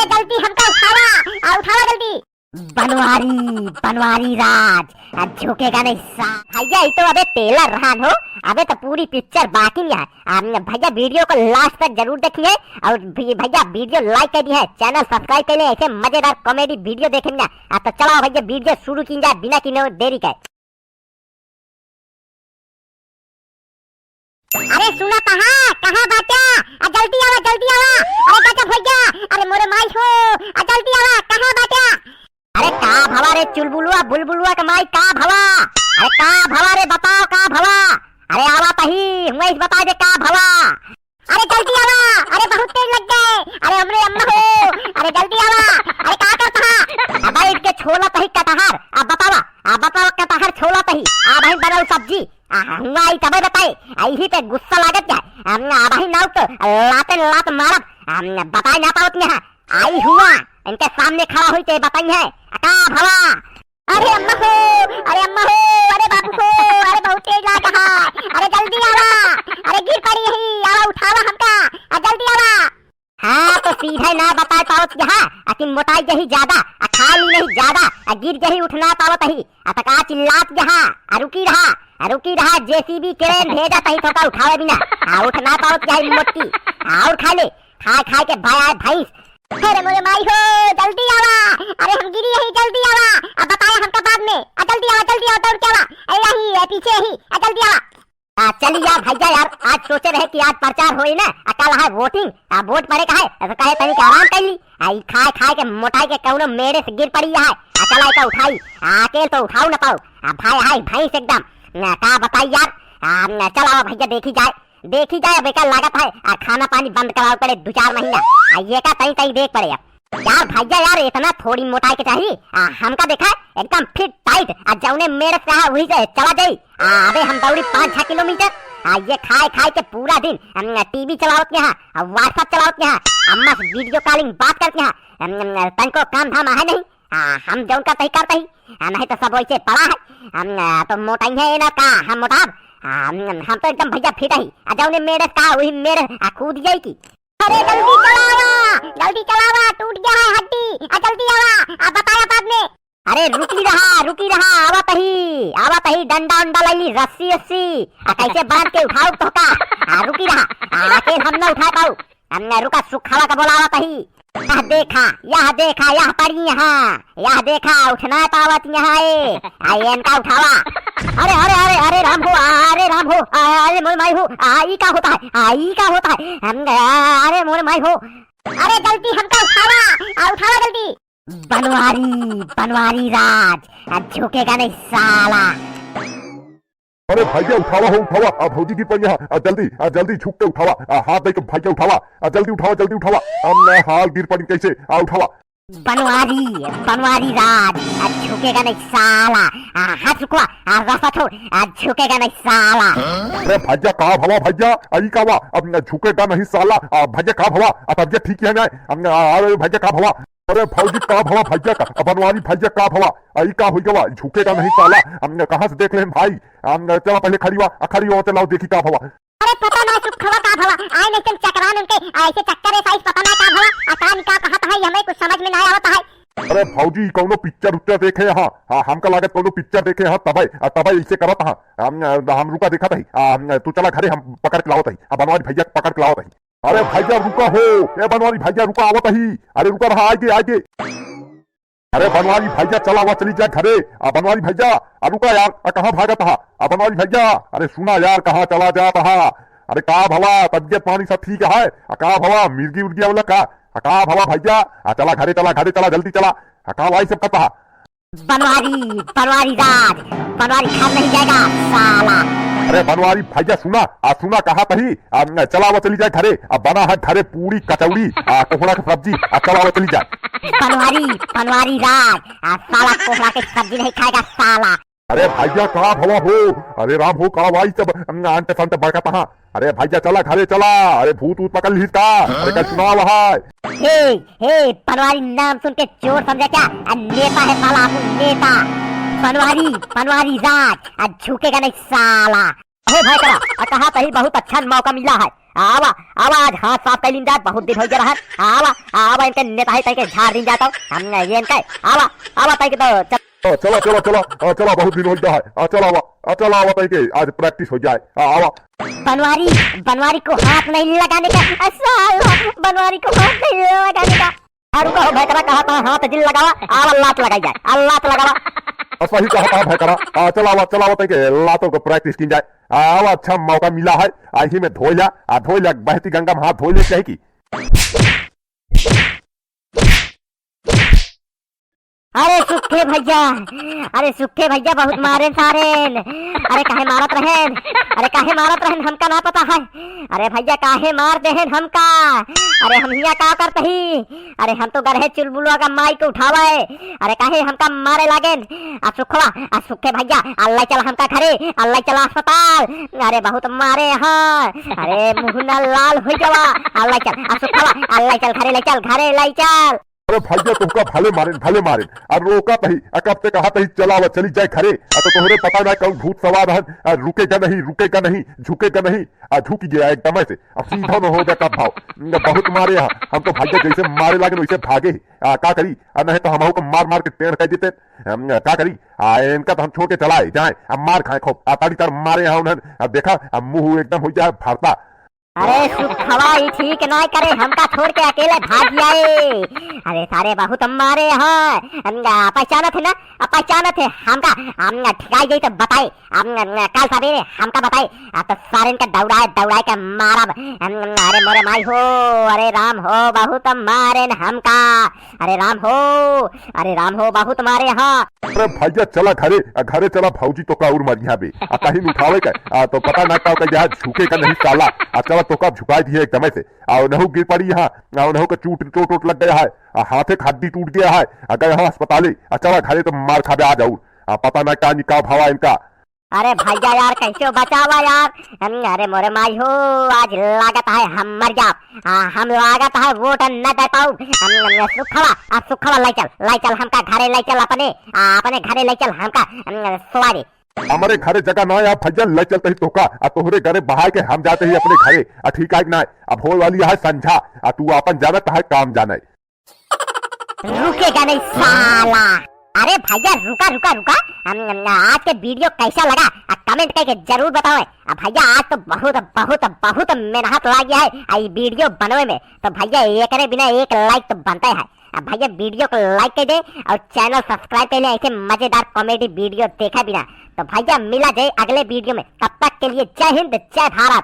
अरे जल्दी हमका उठावा, उठावा जल्दी। बनवारी बनवारी राज झुकेगा नहीं सा भैया। ये तो अबे टेलर रहा हो, अबे तो पूरी पिक्चर बाकी है। भैया वीडियो को लास्ट तक जरूर देखिए और भैया वीडियो लाइक कर दिए, चैनल सब्सक्राइब कर ले, ऐसे मजेदार कॉमेडी वीडियो देखेंगे। तो चलो भैया वीडियो शुरू की जाए बिना किसी देरी के। अरे सुना कहाँ बाटा, जल्दी आवा जल्दी आवा। अरे गजब भैया, अरे मोरे माई हो, जल्दी आवा, कहाँ बाटा। अरे का भवा रे चुलबुलुआ बुलबुलुआ का माई का भवा। अरे का भवा रे बताओ का भवा। अरे आवा तही मैं बता दे का भवा। अरे जल्दी आवा, अरे बहुत तेज लग गए। अरे हमरे अम्मा हो, अरे जल्दी आवा। अरे का करता अब इसके छोला तही कटहर। अब बतावा कटहर छोला तही आ भाई बनाओ सब्जी। हुआ ई तबे बताए आई पे गुस्सा लागत है। भाई नाउ तो लात मारब बताए ना पावत यहाँ आई हुआ इनके सामने खड़ा हुई ते बताई है का भवा। अरे अम्मा हो, अरे बाबू हो, अरे बहुत तेज लाग रहा। अरे जल्दी आवा, अरे गिर पड़ी यही, आवा उठावा हमका, जल्दी आवा। हाँ तो सीधे ना बता पावत यहाँ कि मोटाई जही ज्यादा, खाली नहीं ज्यादा, गिर जही उठना पावत ही का चिल्लात यहाँ रुकी रहा जेसीबी क्रेन भेजा तही तो का उठावे बिना उठना पावत जही मोटी और खा ले खा के भाई। अरे मोरे माई हो, जल्दी आवा। अरे हम गिरी यही, जल्दी आवा। अब बताया हमका बाद में, जल्दी आवा दौड़ के आवा। यही पीछे ही, जल्दी आवा। चलिए यार भैया यार, आज सोचे रहे कि आज प्रचार होई ना, कल है वोटिंग, वोट पड़े का है ऐसा कहे तनी आराम कर ली। खाए के मोटाई के कौनो मेरे से गिर पड़ी है। चला का उठाई अकेले तो उठाऊ ना पाऊ। भाई भैंस एकदम का बताई यार। चला भैया देखी जाए बेकार लागत है। खाना पानी बंद कराओ पड़े 2-4 महीना, ये का तई देख पड़े यार भैया यार। इतना थोड़ी मोटाई के चाहिए हमका देखा एकदम फिट टाइट। जौने मेरे से वही से चला जाई। अबे हम दौड़ी 5-6 किलोमीटर। ये खाए के पूरा दिन टीवी चलावत यहाँ, व्हाट्सएप चलावत यहाँ, अम्मा से वीडियो कॉलिंग बात करते यहाँ। तनको काम धाम है नहीं, हम जौन का तही करते ही, नहीं तो सब वैसे पड़ा है। तो मोटाई है ना का हम मोटाब, हम तो एकदम भैया फिट ही। जौने मेरे का वही मेरे कूद जाई की। अरे जल्दी चलावा टूट गया है हड्डी, जल्दी आवा। बताया बाद में। अरे रुकी रहा आवा तही डंडा लैली रस्सी कैसे बांध के उठाओ तो का। रुकी रहा अकेले हम न उठा पाऊ। हमने रुका सुखावा का बोला तही। यह देखा यह पड़ी यहाँ देखा उठना पावत यहाँ इनका उठावा। अरे राम हो, अरे मोर माई हो, आई का होता है अरे मोर माई हो। अरे जल्दी हमका उठावा जल्दी। बनवारी राज झुकेगा नहीं साला। अरे भैया उठावा भौजी की पड़ी है। जल्दी झुक के उठावा, हाथ दे के भैया उठावा, जल्दी उठावा। हमने हाल गिर पड़ी कैसे उठावा। बनवारी राज झुकेगा नहीं साला। हाथ रुकवा, रास्ता छोड़, झुकेगा नहीं साला। अरे भैया का भवा भैया आई का वा, अब झुकेगा नहीं साला। भैया का भवा तबियत ठीक है ना। अरे भैया का भवा, अरे भौजी का भवा भैया का, बनवारी भैया का भवा आई का हुई गवा, झुकेगा नहीं साला। हमने कहाँ से देख ले भाई। चला पहले खड़ी हुआ चलाओ देखी का भवा। अरे पता ना सुखवा का भवा आए नहीं तुम चकरान उनके ऐसे चक्कर साइज पता ना का भवा अकान का कहता है, हमें कुछ समझ में नहीं आता है। अरे भौजी कौनो पिक्चर देखे यहाँ, हमका लागत कौनो पिक्चर देखे यहाँ तब ऐसे करत हम रुका देखा था। तू चला घरे हम पकड़ के लावत है, बनवारी भैया पकड़ के लावत है। अरे भैया रुका हो, ए बनवारी भैया रुका आवत ही। अरे रुका रहा आगे। अरे बनवारी भैया चला हुआ चली जाए घरे। बनवारी भैया रुका यार, कहाँ भागत हा। बनवारी भैया अरे सुना यार, कहाँ चला जाता हा। अरे का भवा तबियत पानी सब ठीक है का भवा, मिर्गी उर्गी वाला का भवा भैया। चला घरे चला जल्दी चला। का भाई सब कहता बनवारी घर नहीं जाएगा साला। अरे बनवारी भैया सुना कहा तही। चला हुआ चली जाए घरे, बना है घरे पूरी कचौड़ी कोहड़ा की सब्जी, चला हुआ चली जाए। बनवारी राज साला कोहड़ा की सब्जी नहीं खाएगा साला। अरे भैया का भवा हो, अरे राम हो का भाई सब अंटे संटे बड़का तहा। अरे भैया चला घरे चला। अरे भूत पकड़ ली का। अरे क्या सुना वहा। हे बनवारी नाम सुन के चोर समझा क्या, नेता है साला नेता। बनवारी राज झुकेगा नहीं साला। भाई कहा तही बहुत अच्छा मौका मिला है, आवा आवा आज हाथ साफ कर लीन जात, बहुत दिन हो गया रहा। आवा आवा इनके नेता है तय के झाड़ दिन जाता हम ये इनके आवा आवा तय के तो चला चला चला चला, बहुत दिन हो गया है। चला आवा तय के आज प्रैक्टिस हो जाए। आवा बनवारी बनवारी को हाथ नहीं लगाने का, बनवारी को हाथ नहीं लगाने का। रुको भैकरा कहा था हाथ दिल लगावा, आवा लात लगाई जाए, लात लगावा। सही कहा था भैकरा। चला तय के लातों को प्रैक्टिस की जाए। आवा अच्छा मौका मिला है, आई में धो जा बहती गंगा में हाथ धो ले चाहिए की। अरे सुखे भैया बहुत मारे सारे। अरे काहे मारत रहेन हमका ना पता है। अरे भैया काहे मार देहन हमका। अरे हम हिया का करत ही। अरे हम तो गरहे चुलबुलवा का माई को उठावे। अरे काहे हमका मारे लागेन। सुखे भैया अल्लाह चला हमका घरे, अल्लाह चला अस्पताल। अरे बहुत मारे यहाँ। अरे मुँह न लाल हो जावा। अल्लाह चल सुखवा, अल्लाह चल घरे ले चल। अरे भैया तुमका भले मारे अब रोका तही कब से कहा तही चलावा चली जाए घरे। तो तोहरे पता ना कल भूत सवार है, रुकेगा नहीं झुकेगा नहीं। झुक गया एकदम से, अब सीधा न हो जा कब भाव। बहुत मारे यहाँ हम तो भैया जैसे मारे लागे वैसे भागे। का करी नहीं तो हम को मार के टेढ़ कर देते। का करी इनका तो हम छोड़ के चलाए जाए, अब मार खाए खूब। ताड़ी तर मारे यहाँ उन्हें देखा मुंह एकदम हो जाए भरता। अरे सुखवा ठीक ना करे, हमका छोड़ के अकेले भाग जाए। अरे सारे बहुत मारे हैं। पहचानत है हमका ठिकाई गई तो बताए। कल सवेरे हमका बताए तो सारे इनका दौड़ाए के मारा। अरे मोरे माई हो, अरे राम हो बहुत मारे हमका। अरे राम हो बहुत मारे हाँ। अरे भैया चला घरे चला, भौजी तो का और मरिया बे कहीं उठावे का तो पता ना का झुके का नहीं साला। चला तो का झुका दिए एकदम से। नहु गिर पड़ी यहाँ, नहु का चोट लग गया है, हाथे का हड्डी टूट गया है। अगर यहाँ अस्पताल चला घरे तो मार खाबे आ जाऊ। पता ना क्या निकाह भावा इनका। अरे भैया यार कैसे बचावा यार। अरे मोरे माई हो आज लागत है हम मर जाओ। हम लागत है वोट न दे पाऊ। सुखवा लाई चल हमका घरे लाई चल, अपने घरे लाई चल हमका सवारी। हमारे घरे जगह ना यार भैया ले चलते ही तोका तोहरे घरे बहा के हम जाते ही अपने घरे। ठीक है ना, अब हो वाली है संझा। तू अपन जानत है काम जाने। रुकेगा नहीं साला। अरे भैया रुका। आज के वीडियो कैसा लगा कमेंट करके जरूर बताओ। भैया आज तो बहुत मेहनत लगी है ये वीडियो बनने में। तो भैया एक बिना एक लाइक तो बनता है। भैया वीडियो को लाइक कर दे और चैनल सब्सक्राइब कर ले ऐसे मजेदार कॉमेडी वीडियो देखा बिना। तो भैया मिला जाए अगले वीडियो में, तब तक के लिए जय हिंद जय भारत।